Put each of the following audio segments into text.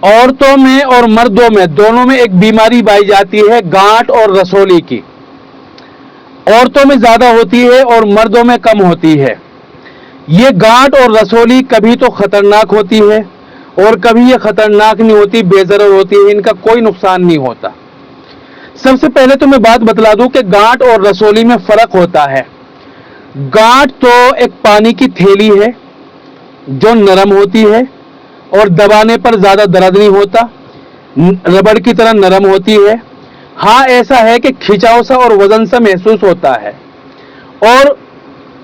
عورتوں میں اور مردوں میں دونوں میں ایک بیماری پائی جاتی ہے گانٹ اور رسولی کی. عورتوں میں زیادہ ہوتی ہے اور مردوں میں کم ہوتی ہے. یہ گانٹ اور رسولی کبھی تو خطرناک ہوتی ہے اور کبھی یہ خطرناک نہیں ہوتی، بے ضرر ہوتی ہے، ان کا کوئی نقصان نہیں ہوتا. سب سے پہلے تو میں بات بتلا دوں کہ گانٹ اور رسولی میں فرق ہوتا ہے. گانٹ تو ایک پانی کی تھیلی ہے جو نرم ہوتی ہے اور دبانے پر زیادہ درد نہیں ہوتا، ربڑ کی طرح نرم ہوتی ہے. ہاں ایسا ہے کہ کھچاؤ سا اور وزن سا محسوس ہوتا ہے، اور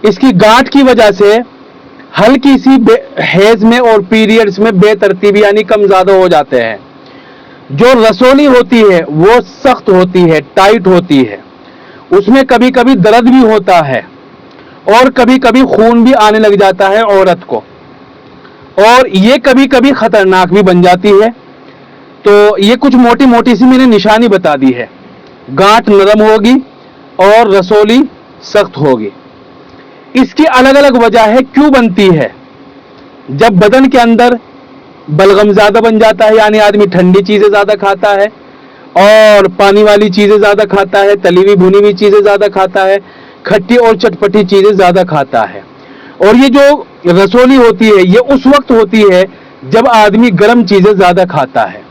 اس کی گانٹ کی وجہ سے ہلکی سی حیض میں اور پیریڈز میں بے ترتیبی یعنی کم زیادہ ہو جاتے ہیں. جو رسولی ہوتی ہے وہ سخت ہوتی ہے، ٹائٹ ہوتی ہے، اس میں کبھی کبھی درد بھی ہوتا ہے اور کبھی کبھی خون بھی آنے لگ جاتا ہے عورت کو، اور یہ کبھی کبھی خطرناک بھی بن جاتی ہے. تو یہ کچھ موٹی موٹی سی میں نے نشانی بتا دی ہے. گانٹ نرم ہوگی اور رسولی سخت ہوگی. اس کی الگ الگ وجہ ہے کیوں بنتی ہے. جب بدن کے اندر بلغم زیادہ بن جاتا ہے، یعنی آدمی ٹھنڈی چیزیں زیادہ کھاتا ہے اور پانی والی چیزیں زیادہ کھاتا ہے، تلی ہوئی بھنی ہوئی چیزیں زیادہ کھاتا ہے، کھٹی اور چٹپٹی چیزیں زیادہ کھاتا ہے. اور یہ جو رسولی ہوتی ہے یہ اس وقت ہوتی ہے جب آدمی گرم چیزیں زیادہ کھاتا ہے.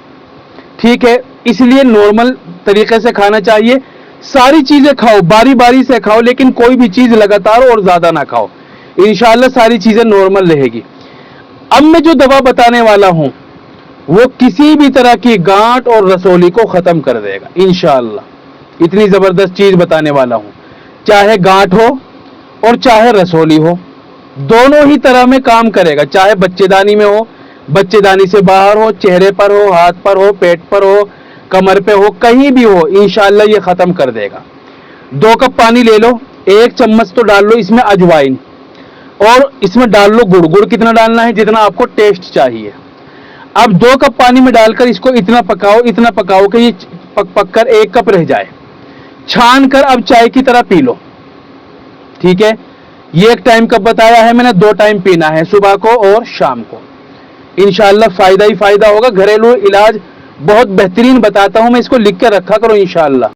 ٹھیک ہے، اس لیے نارمل طریقے سے کھانا چاہیے. ساری چیزیں کھاؤ، باری باری سے کھاؤ، لیکن کوئی بھی چیز لگاتار اور زیادہ نہ کھاؤ. انشاءاللہ ساری چیزیں نارمل رہے گی. اب میں جو دوا بتانے والا ہوں وہ کسی بھی طرح کی گانٹ اور رسولی کو ختم کر دے گا انشاءاللہ. اتنی زبردست چیز بتانے والا ہوں. چاہے گانٹ ہو اور چاہے رسولی ہو، دونوں ہی طرح میں کام کرے گا. چاہے بچے دانی میں ہو، بچے دانی سے باہر ہو، چہرے پر ہو، ہاتھ پر ہو، پیٹ پر ہو، کمر پہ ہو، کہیں بھی ہو، انشاءاللہ یہ ختم کر دے گا. 2 کپ پانی لے لو، 1 چمچ تو ڈال لو اس میں اجوائن، اور اس میں ڈال لو گڑ. گڑ کتنا ڈالنا ہے؟ جتنا آپ کو ٹیسٹ چاہیے. اب 2 کپ پانی میں ڈال کر اس کو اتنا پکاؤ کہ یہ پک کر 1 کپ رہ جائے. چھان کر اب چائے کی طرح پی لو. ٹھیک ہے، یہ ایک ٹائم کب بتایا ہے میں نے؟ 2 ٹائم پینا ہے، صبح کو اور شام کو. انشاءاللہ فائدہ ہی فائدہ ہوگا. گھریلو علاج بہت بہترین بتاتا ہوں میں، اس کو لکھ کے رکھا کرو انشاءاللہ.